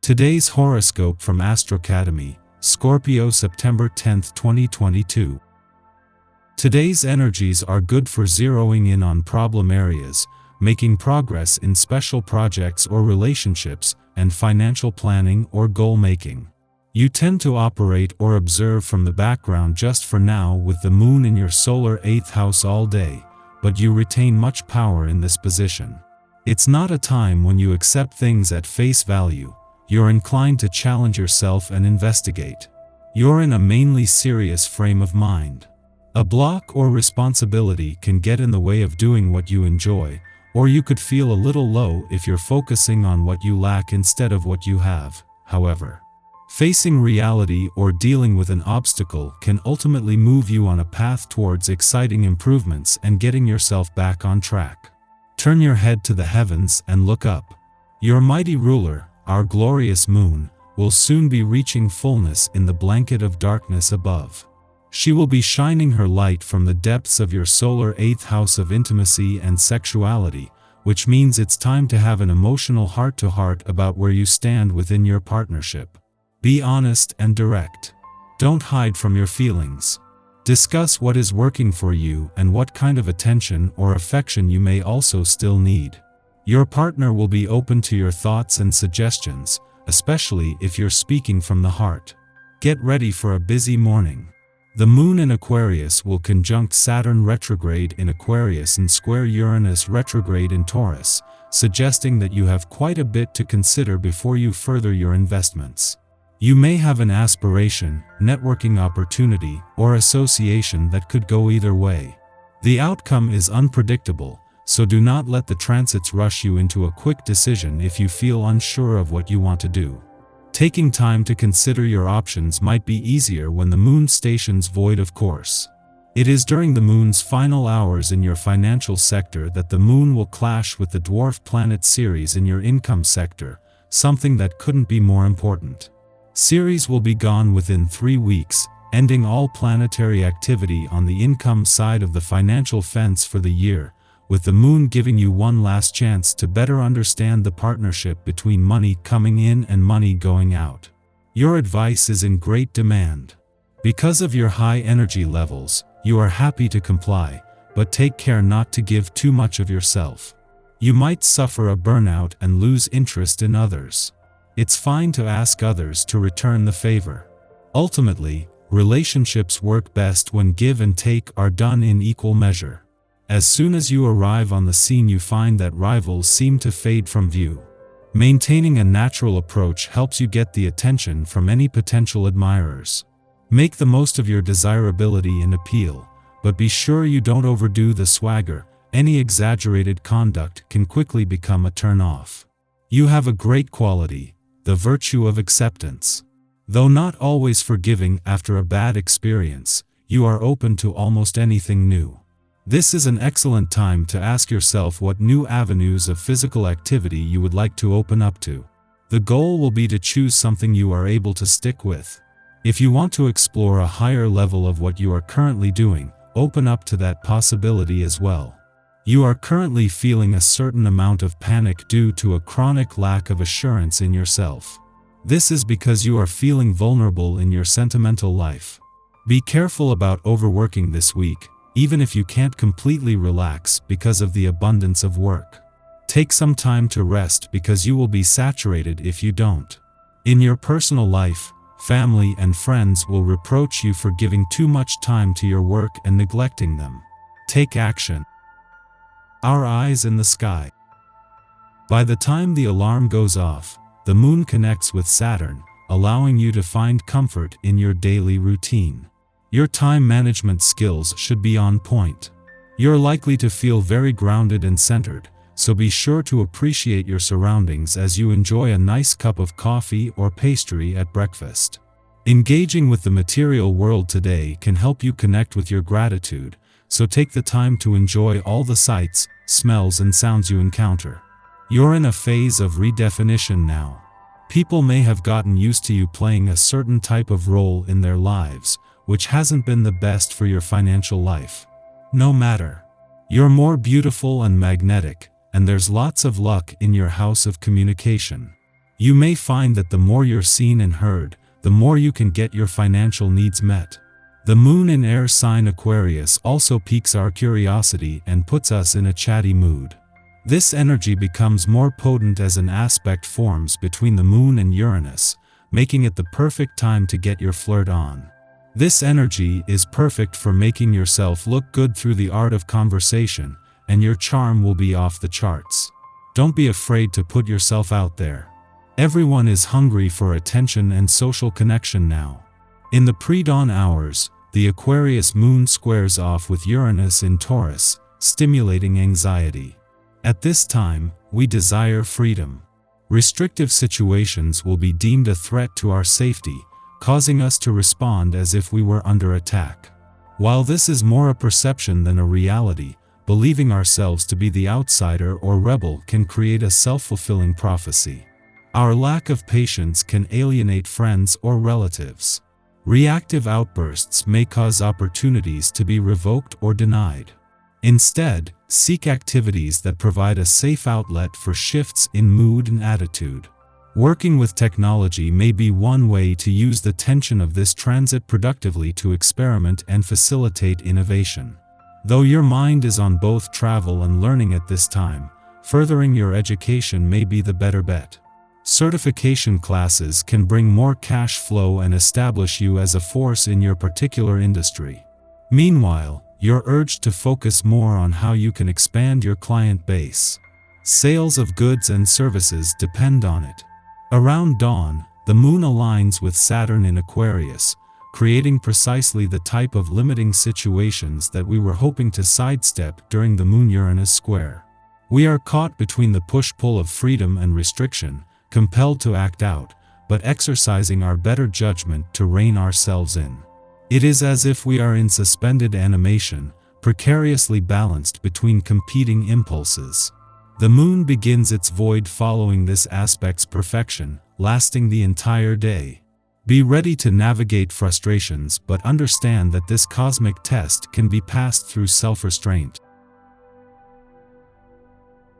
Today's horoscope from Astrocademy, Scorpio September 10, 2022. Today's energies are good for zeroing in on problem areas, making progress in special projects or relationships, and financial planning or goal-making. You tend to operate or observe from the background just for now with the moon in your solar 8th house all day, but you retain much power in this position. It's not a time when you accept things at face value. You're inclined to challenge yourself and investigate. You're in a mainly serious frame of mind. A block or responsibility can get in the way of doing what you enjoy, or you could feel a little low if you're focusing on what you lack instead of what you have. However, facing reality or dealing with an obstacle can ultimately move you on a path towards exciting improvements and getting yourself back on track. Turn your head to the heavens and look up. Your mighty ruler, our glorious moon, will soon be reaching fullness in the blanket of darkness above. She will be shining her light from the depths of your solar 8th house of intimacy and sexuality, which means it's time to have an emotional heart-to-heart about where you stand within your partnership. Be honest and direct. Don't hide from your feelings. Discuss what is working for you and what kind of attention or affection you may also still need. Your partner will be open to your thoughts and suggestions, especially if you're speaking from the heart. Get ready for a busy morning. The moon in Aquarius will conjunct Saturn retrograde in Aquarius and square Uranus retrograde in Taurus, suggesting that you have quite a bit to consider before you further your investments. You may have an aspiration, networking opportunity, or association that could go either way. The outcome is unpredictable, so do not let the transits rush you into a quick decision if you feel unsure of what you want to do. Taking time to consider your options might be easier when the moon stations void, of course. It is during the moon's final hours in your financial sector that the moon will clash with the dwarf planet Ceres in your income sector, something that couldn't be more important. Ceres will be gone within 3 weeks, ending all planetary activity on the income side of the financial fence for the year, with the moon giving you one last chance to better understand the partnership between money coming in and money going out. Your advice is in great demand. Because of your high energy levels, you are happy to comply, but take care not to give too much of yourself. You might suffer a burnout and lose interest in others. It's fine to ask others to return the favor. Ultimately, relationships work best when give and take are done in equal measure. As soon as you arrive on the scene, you find that rivals seem to fade from view. Maintaining a natural approach helps you get the attention from any potential admirers. Make the most of your desirability and appeal, but be sure you don't overdo the swagger. Any exaggerated conduct can quickly become a turn-off. You have a great quality, the virtue of acceptance. Though not always forgiving after a bad experience, you are open to almost anything new. This is an excellent time to ask yourself what new avenues of physical activity you would like to open up to. The goal will be to choose something you are able to stick with. If you want to explore a higher level of what you are currently doing, open up to that possibility as well. You are currently feeling a certain amount of panic due to a chronic lack of assurance in yourself. This is because you are feeling vulnerable in your sentimental life. Be careful about overworking this week, even if you can't completely relax because of the abundance of work. Take some time to rest because you will be saturated if you don't. In your personal life, family and friends will reproach you for giving too much time to your work and neglecting them. Take action. Our eyes in the sky. By the time the alarm goes off, the moon connects with Saturn, allowing you to find comfort in your daily routine. Your time management skills should be on point. You're likely to feel very grounded and centered, so be sure to appreciate your surroundings as you enjoy a nice cup of coffee or pastry at breakfast. Engaging with the material world today can help you connect with your gratitude, so take the time to enjoy all the sights, smells and sounds you encounter. You're in a phase of redefinition now. People may have gotten used to you playing a certain type of role in their lives, which hasn't been the best for your financial life. No matter. You're more beautiful and magnetic, and there's lots of luck in your house of communication. You may find that the more you're seen and heard, the more you can get your financial needs met. The moon in air sign Aquarius also piques our curiosity and puts us in a chatty mood. This energy becomes more potent as an aspect forms between the moon and Uranus, making it the perfect time to get your flirt on. This energy is perfect for making yourself look good through the art of conversation, and your charm will be off the charts. Don't be afraid to put yourself out there. Everyone is hungry for attention and social connection now. In the pre-dawn hours, the Aquarius moon squares off with Uranus in Taurus, stimulating anxiety. At this time, we desire freedom. Restrictive situations will be deemed a threat to our safety, causing us to respond as if we were under attack. While this is more a perception than a reality, believing ourselves to be the outsider or rebel can create a self-fulfilling prophecy. Our lack of patience can alienate friends or relatives. Reactive outbursts may cause opportunities to be revoked or denied. Instead, seek activities that provide a safe outlet for shifts in mood and attitude. Working with technology may be one way to use the tension of this transit productively to experiment and facilitate innovation. Though your mind is on both travel and learning at this time, furthering your education may be the better bet. Certification classes can bring more cash flow and establish you as a force in your particular industry. Meanwhile, you're urged to focus more on how you can expand your client base. Sales of goods and services depend on it. Around dawn, the moon aligns with Saturn in Aquarius, creating precisely the type of limiting situations that we were hoping to sidestep during the Moon-Uranus square. We are caught between the push-pull of freedom and restriction, compelled to act out, but exercising our better judgment to rein ourselves in. It is as if we are in suspended animation, precariously balanced between competing impulses. The moon begins its void following this aspect's perfection, lasting the entire day. Be ready to navigate frustrations, but understand that this cosmic test can be passed through self-restraint.